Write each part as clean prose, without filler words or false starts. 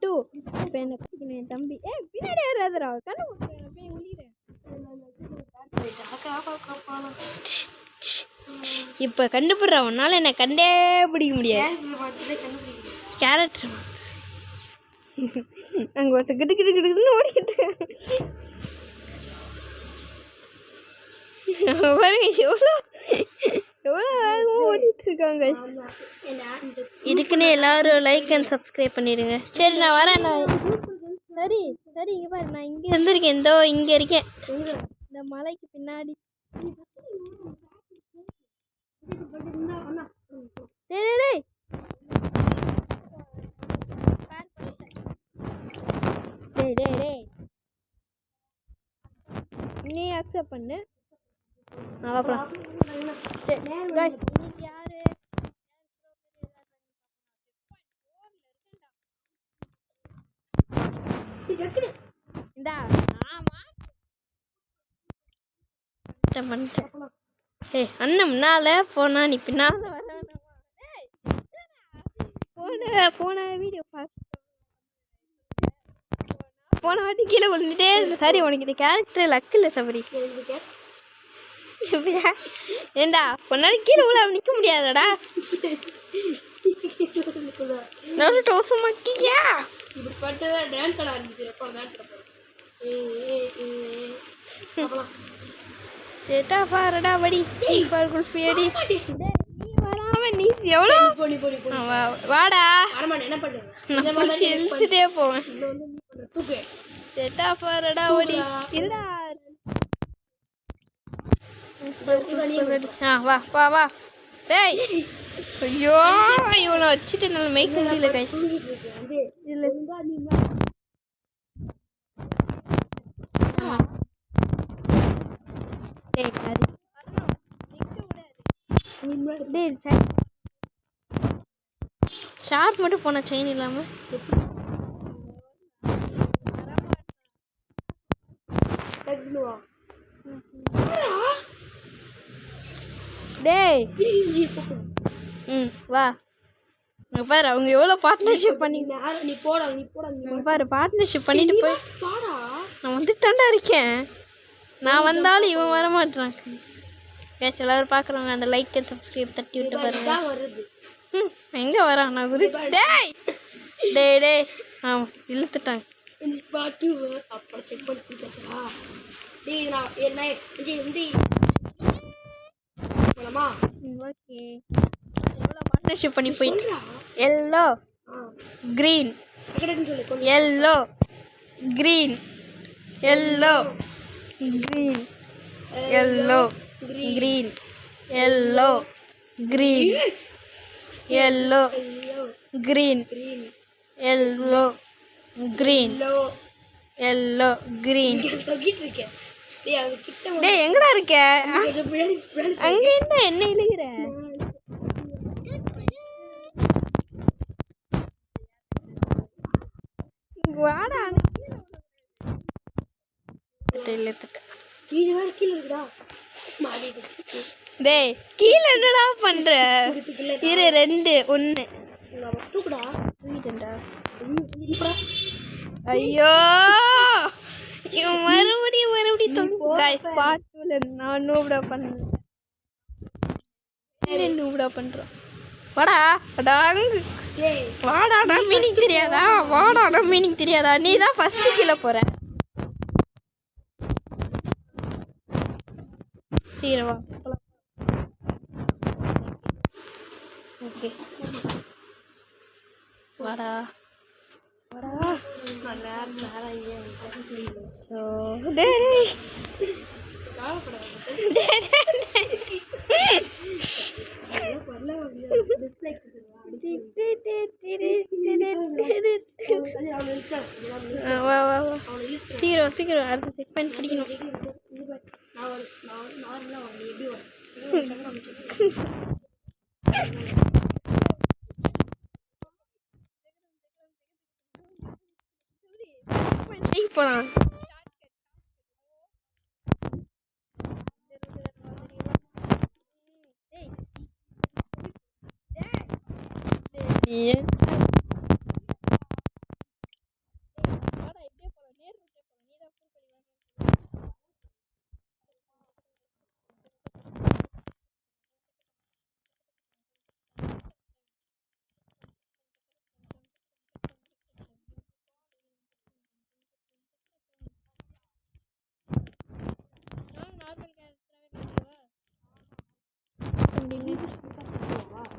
2 இப்போ எனக்கு என் தம்பி பின்னாடி யாராதுரா கண்ணு போய் உள்ளிடுறேன். இப்போ கண்டுபிடுறா உன்னால என்ன கண்டே பிடிக்க முடியாது. கேரக்டர் அங்கே ஒருத்தர் கிட்டு கிட்டு கிட்டுன்னு ஓடிக்கிட்டு பாருங்க எவ்வளோ வேகமாக ஓடிட்டு இருக்காங்க. இதுக்குன்னு எல்லாரும் லைக் அண்ட் சப்ஸ்கிரைப் பண்ணிடுங்க. சரி நான் வரேன். சரி சரி இங்கே பாரு நான் இங்கே இருந்திருக்கேன். இந்தோ இங்கே இருக்கேன் இந்த மலைக்கு பின்னாடி. டேய் நீ அக்செப்ட் பண்ணு. பார்க்கலாம். யாரு இந்தா அண்ணன் முன்னால போனா நீ பின்னால வர போன வீடியோ போன வாட்டி கீழே விழுந்துட்டே இருந்த. சரி உனக்கு இது கேரக்டர் லக்கு இல்லை சபரி. ஏண்டா பொன்னாடி கீழே விழ நிற்க முடியாதடா. நான் டோச மாட்டியா சேட்டா பாருடா வடி குல்ஃபியடி. நீ வராம நீ எவ்வளோ வாடா நான் பிடிச்சி இழுச்சுட்டே போவேன். சேட்டா பாருடா வடி இருடா. வா வா வா டேய். ஐயோ இவனை வச்சுட்டு நல்ல மேய்க்க முடியல கைஸ். ஷார்ட் மட்டும் போன செயின் இல்லாம டேய். வா பாரு அவங்க எவ்வளோ பார்ட்னர்ஷிப் பண்ணி நீ போடா பாரு பார்ட்னர்ஷிப் பண்ணிட்டு போய் நான் வந்து தாண்டா இருக்கேன். நான் வந்தாலும் இவன் வர மாட்டான் கேஸ். எல்லாரும் பார்க்குறாங்க. அந்த லைக் அண்ட் சப்ஸ்கிரைப் தட்டி விட்டு பாருங்க. எங்கே வரான் நான் குதிச்சு டேய் டேய் டேய் ஆமாம் இழுத்துட்டாங்க. ஓகே எவ்வளோ பார்ட்னர்ஷிப் பண்ணி போயிட்டு yellow green yellow green yellow green yellow green yellow green yellow green yellow green yellow green. டேய் எங்கடா இருக்க? அங்கே என்ன இழுகிற? வாடா டேய் கீழே என்னடா பண்ற? இரு 2 1 ஐயோ இவன் மறுபடியும் நான் நூபடா பண்றேன். வாடா வாடாடா மீனிங் தெரியாதா? வாடாடா மீனிங் தெரியாதா? நீ தான் ஃபர்ஸ்ட் கீழே போற. சீரவா ஓகே வாடா வாடா. சீக்கிரம் அடுத்து செக் பண்ணி பிடிக்கணும். போலாம்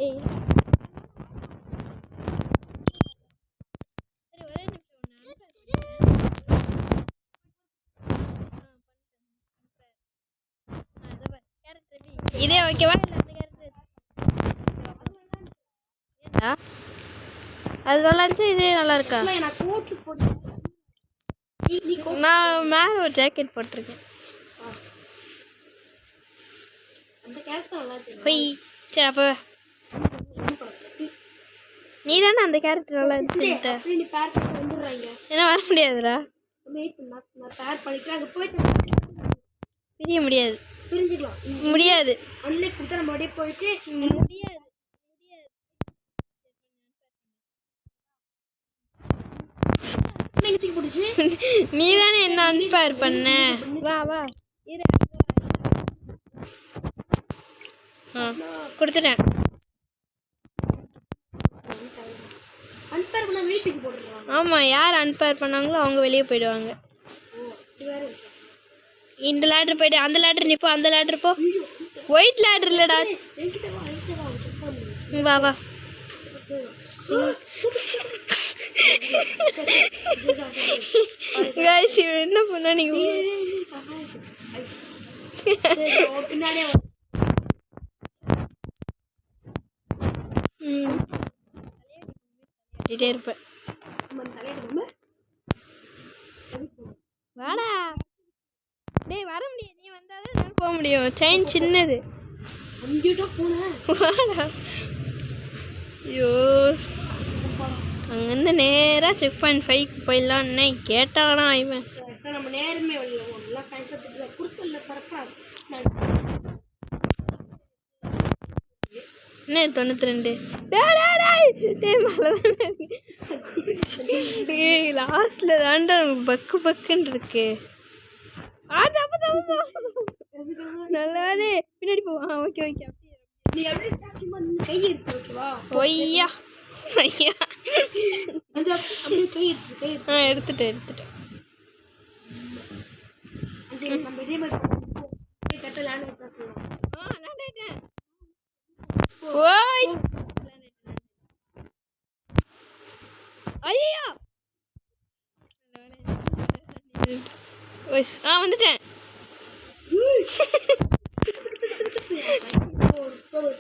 ஏய் இதே ஓகேவா இல்லை அந்த கேரக்டர் அது நல்லா இருந்துச்சு இதே நல்லா இருக்கா நான் மேலே ஒரு ஜாக்கெட் போட்டிருக்கேன் போய் சரி அப்போ நீ தானே அந்த கேரக்டர் நல்லா இருந்துச்சுட்ட ஏன்னா வர முடியாதுடா பிரிய முடியாது முடியாது முடியாது நீ தானே என்ன அன்பேர் பண்ண வா வா இரு கொடுத்துட்டேன் ஆமாம் யார் அன்பேர் பண்ணாங்களோ அவங்க வெளியே போயிடுவாங்க இந்த லேட்ரு போய்ட்டு அந்த லேட்ரு நீ போ அந்த லேட்ரு போ ஒயிட் லேட்ரு இல்லைடா வா வா गाइस என்ன பண்ணா நீங்க இருப்பேன் வாடா டேய் வர முடியாது நீ வந்தாதான் நான் போக முடியும் செயின் சின்னது வாடா ஐயோ அங்கேருந்து நேராக செக் பாயிண்ட் 5க்கு போயிடலான்னு கேட்டானா இவன் நம்ம நேரமே என்ன 92 லாஸ்ட்ல தாண்டா பக்கு பக்குன்னு இருக்கு நல்லாவே பின்னாடி போ ஓகே ஓகே ஒய்யா ஐயா எடுத்துட்டேன் ஓய் ஐயா வந்துட்டேன்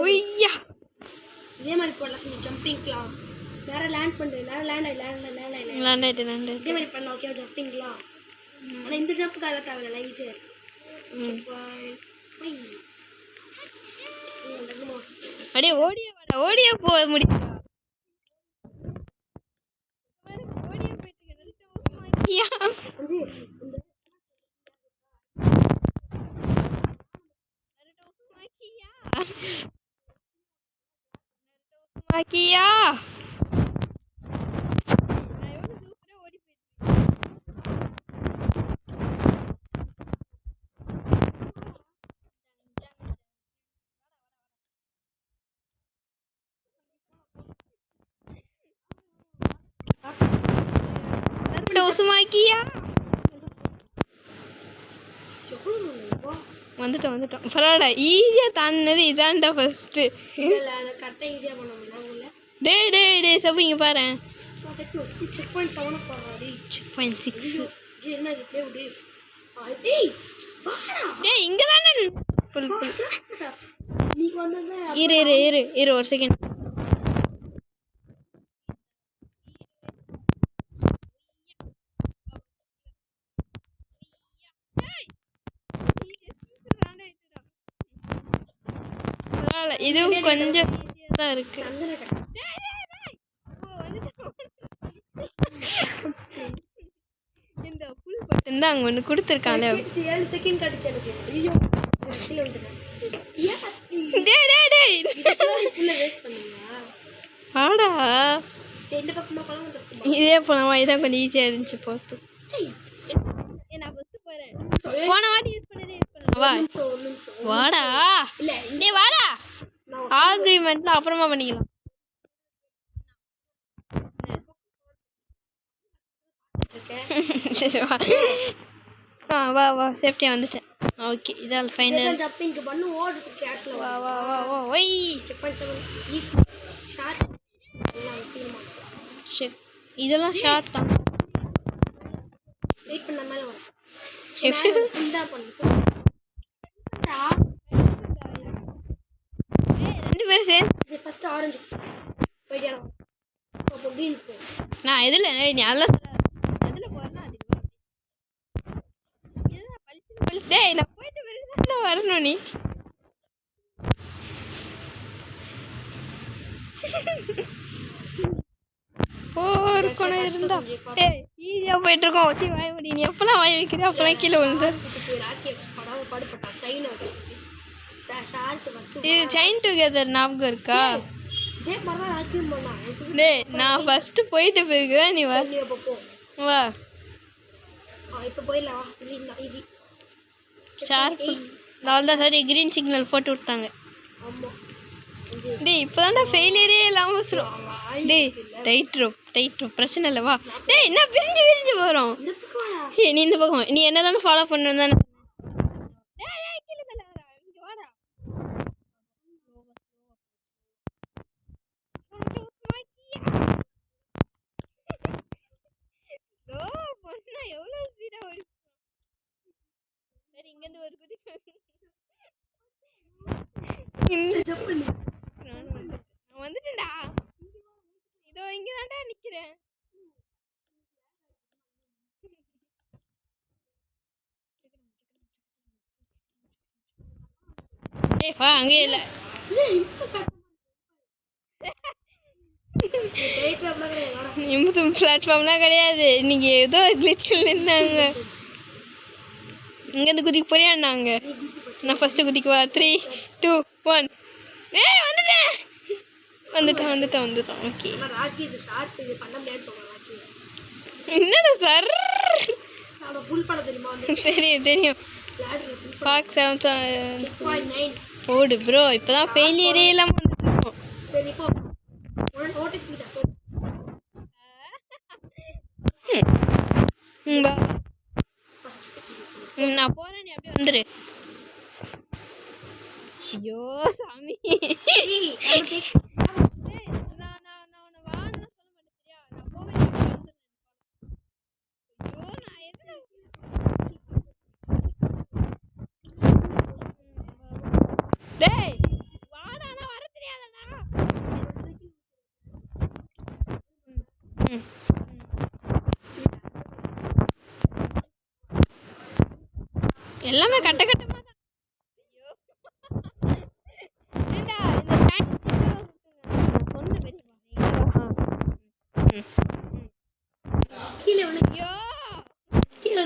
ஒய்யா இதே மாதிரி போடலாம் ஜம்பிங்லாம் நேரா லேண்ட் பண்ணுறேன் நேரா லேண்ட் ஆகிட்டேன் இதே மாதிரி பண்ணலாம் ஓகே ஜம்பிங்லாம் ஆனால் இந்த ஜம்புக்கு அதை தேவையில்ல ஈஸியாக அப்படியே ஓடியே போக முடியும் Makia வந்துட்டோம் பரவாயில்ல ஈஸியாக தாண்டினது இதான்டா ஃபஸ்ட்டு டே சப்பு இங்கே பாரு செக் பாயிண்ட் 6 டே இங்கே தானே இரு ஒரு செகண்ட் இதுவும் கொஞ்சம் தான் இருக்கு இந்த புல் பட்டன் தான் அங்கே ஒன்று கொடுத்துருக்காங்க 7 செகண்ட் ஆடா இதே போனவா இதான் கொஞ்சம் ஈஸியாக இருந்துச்சு போத்து போன வாட்டி யூஸ் பண்ணதே யூஸ் பண்ணலாம் வாடா டேய் வாடா ஆர்கியூமெண்ட்லாம் அப்புறமா பண்ணிக்கலாம் வா சேஃப்டியாக வந்துட்டேன் ஓகே இதால் ஃபைனல். ஜம்பிங் பண்ணு ஓடுது கேஷ்ல. வா வா வா வா ஒய் செக் பண்ணி ஷார்ட் எல்லாம் சீக்கிரமா. செக் இதெல்லாம் ஷார்ட் தான். வெயிட் பண்ண மேல வரும். இந்த பண்ணு. ரெண்டு பேரும் சேர்ந்து இது ஃபர்ஸ்ட் ஆரஞ்சு போய்டியா. அப்போ green போ. நான் எதில் நீ அதெல்லாம் எதில் போகிறேன்னா அது இதெல்லாம் பழிச்சு டேய் நான் போயிட்டு பிறகு வரணும் நீ. ஒரு குணம் இருந்தா ஏய் ஈஸியாக போயிட்டு இருக்கோம். ஒட்டி வாய முடி. நீ எப்பெல்லாம் வாய வைக்கிற அப்பெல்லாம் கீழே விழுந்து. இது செயின் டுகெதர் ஞாபகம் இருக்கா? டேய் நான் ஃபர்ஸ்ட் போயிட்டு பிறகுதான் நீ வா வா. ஷார்ப் அவ்வளோதான். சரி க்ரீன் சிக்னல் போட்டு விட்டாங்க. டேய் இப்போதான்டா ஃபெயிலியரே இல்லாமல் வச்சுரும். டேய் டைட் ரோப் பிரச்சனை இல்லை வா. டேய் என்ன விரிஞ்சு வரும். ஏய் நீ இந்த பக்கம் நீ என்ன தானே ஃபாலோ பண்ணணும் தானே. எவ்வளோ ஸ்பீடாக ஓடி. சரி இங்கேருந்து ஒரு குதி நான் வந்துட்டேன்டா. இதோ இங்கே தான்டா நிற்கிறேன். ஏய் வா அங்கே இல்லை. பிளாட்ஃபார்ம்லாம் கிடையாது. இன்னைக்கு ஏதோ கிளிச்சில் நின்னாங்க. இங்கேருந்து குதிக்க போறியான்னாங்க. நான் ஃபஸ்ட்டு குதிக்குவா. 3 2 1. ஏய் வந்துட்டேன். ஓகே என்னடா சார் தெரியும் பாக் 7 போடு ப்ரோ. இப்போதான் ஃபெயிலியரே இல்லாமல் வந்துருக்கோம். நான் போறேன் நீ அப்படியே வந்துரு. ஐயோ சாமி டேய் வாடா நான் வர தெரியாதடா. எல்லாமே கட்டமா தான். ஐயோ ஏண்டா இந்த டைம் சொன்ன பெரியமா கீழே விழு. ஐயோ கீழே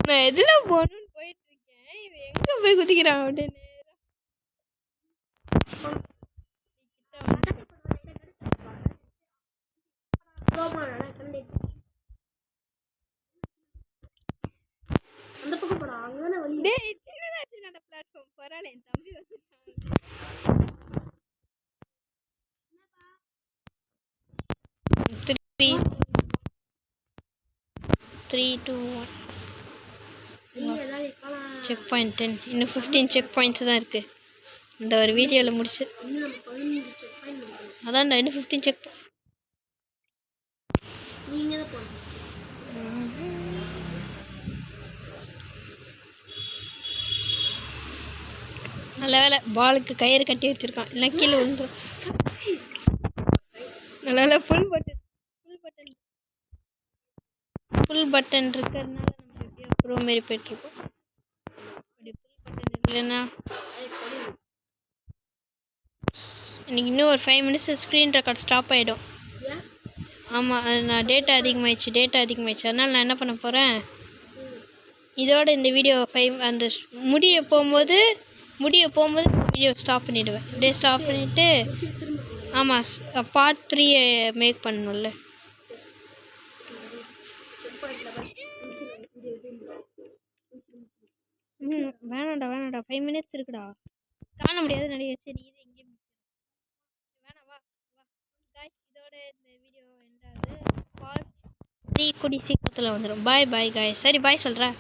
நான் எதுல போகணும்னு போயிட்டு இருக்கேன். இவன் எங்க போய் குதிக்கிறான் அப்படின்னு. டேய் சின்னதா பிளாட்ஃபார்ம் பரவாயில்ல. என் தம்பி வந்து 3 2 1 செக் பாயிண்ட் 10. இன்னும் 15 செக் பாயிண்ட்ஸ் தான் இருக்குது. இந்த ஒரு வீடியோவில் முடிச்சு அதான்டா இன்னும் 15 செக். நல்ல வேலை பாலுக்கு கயிறு கட்டி வச்சுருக்கான். இல்லை கீழே விழுந்துடும். நல்ல வேலை ஃபுல் பட்டன் இருக்கிறதுனால நம்ம எப்படியோ ப்ரோ மாரி போயிட்டுருக்கோம். அப்படி ஃபுல் பட்டன் இல்லைன்னா இன்றைக்கி இன்னும் ஒரு 5 மினிட்ஸ் ஸ்க்ரீன் ரெக்கார்ட் ஸ்டாப் ஆகிடும். ஆமாம் அது நான் டேட்டா அதிகமாகிடுச்சு. அதனால் நான் என்ன பண்ண போகிறேன், இதோட இந்த வீடியோ அந்த முடிய போகும்போது வீடியோ ஸ்டாப் பண்ணிவிடுவேன். அப்படியே ஸ்டாப் பண்ணிவிட்டு ஆமாம் பார்ட் 3 மேக் பண்ணணும்ல. வேணாண்டா 5 மினிட்ஸ் இருக்குடா. காண முடியாது நினைக்கிறேன். சரி இது எங்கேயும் வேணாம் வா காய்ஸ், இதோட இந்த வீடியோ எண்டாவது. பார்ட் 3 கூடி சீக்கிரத்தில் வந்துடும். Bye guys. சரி பாய் சொல்கிறேன்.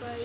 பை